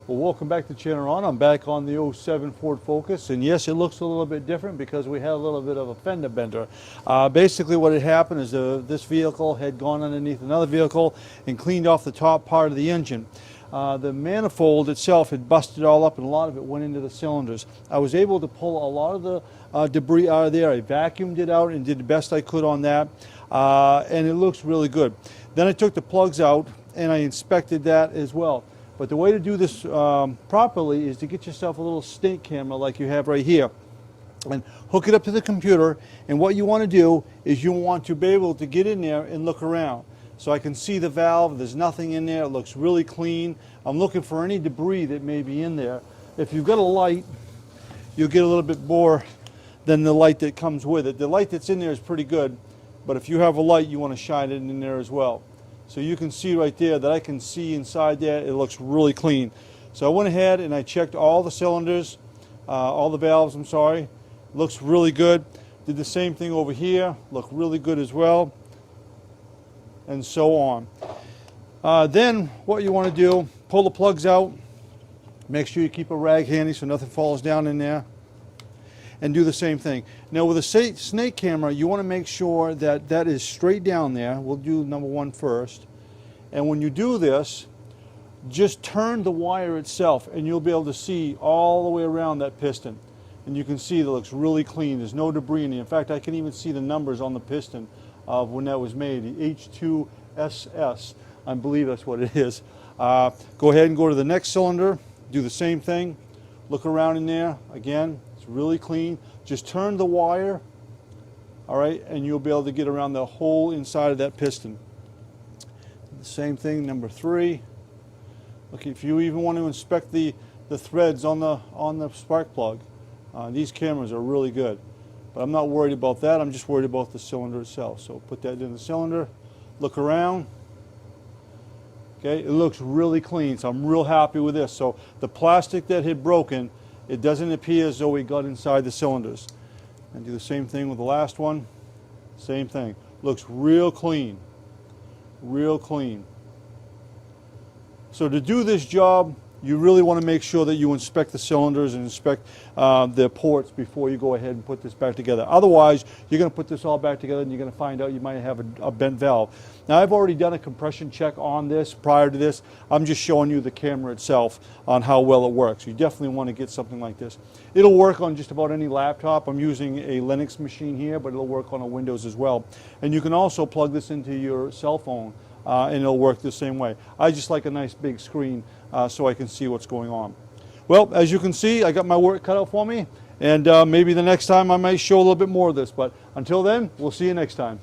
Well, welcome back to Channel On. I'm back on the '07 Ford Focus, and yes, it looks a little bit different because we had a little bit of a fender bender. Basically what had happened is this vehicle had gone underneath another vehicle and cleaned off the top part of the engine. The manifold itself had busted all up and a lot of it went into the cylinders. I was able to pull a lot of the debris out of there. I vacuumed it out and did the best I could on that, and it looks really good. Then I took the plugs out and I inspected that as well. But the way to do this properly is to get yourself a little snake camera like you have right here and hook it up to the computer, and what you want to do is you want to be able to get in there and look around. So I can see the valve, there's nothing in there, it looks really clean. I'm looking for any debris that may be in there. If you've got a light, you'll get a little bit more than the light that comes with it. The light that's in there is pretty good, but if you have a light, you want to shine it in there as well. So you can see right there that I can see inside there, it looks really clean. So I went ahead and I checked all the cylinders, all the valves, I'm sorry. Looks really good. Did the same thing over here, looked really good as well, and so on. Then what you want to do, pull the plugs out, make sure you keep a rag handy so nothing falls down in there, and do the same thing. Now with a snake camera, you want to make sure that that is straight down there. We'll do number one first. And when you do this, just turn the wire itself and you'll be able to see all the way around that piston. And you can see that it looks really clean. There's no debris in it. In fact, I can even see the numbers on the piston of when that was made, the H2SS. I believe that's what it is. Go ahead and go to the next cylinder, do the same thing. Look around in there. Again, it's really clean. Just turn the wire, all right, and you'll be able to get around the whole inside of that piston. The same thing, number three. Look, if you even want to inspect the threads on the spark plug, these cameras are really good. But I'm not worried about that. I'm just worried about the cylinder itself. So put that in the cylinder, look around. Okay, it looks really clean, so I'm real happy with this. So the plastic that had broken, it doesn't appear as though it got inside the cylinders. And do the same thing with the last one. Same thing. Looks real clean. Real clean. So to do this job, you really want to make sure that you inspect the cylinders and inspect the ports before you go ahead and put this back together. Otherwise, you're going to put this all back together and you're going to find out you might have a bent valve. Now, I've already done a compression check on this prior to this. I'm just showing you the camera itself on how well it works. You definitely want to get something like this. It'll work on just about any laptop. I'm using a Linux machine here, but it'll work on a Windows as well. And you can also plug this into your cell phone and it'll work the same way. I just like a nice big screen so I can see what's going on. Well, as you can see, I got my work cut out for me, and maybe the next time I might show a little bit more of this, but until then, we'll see you next time.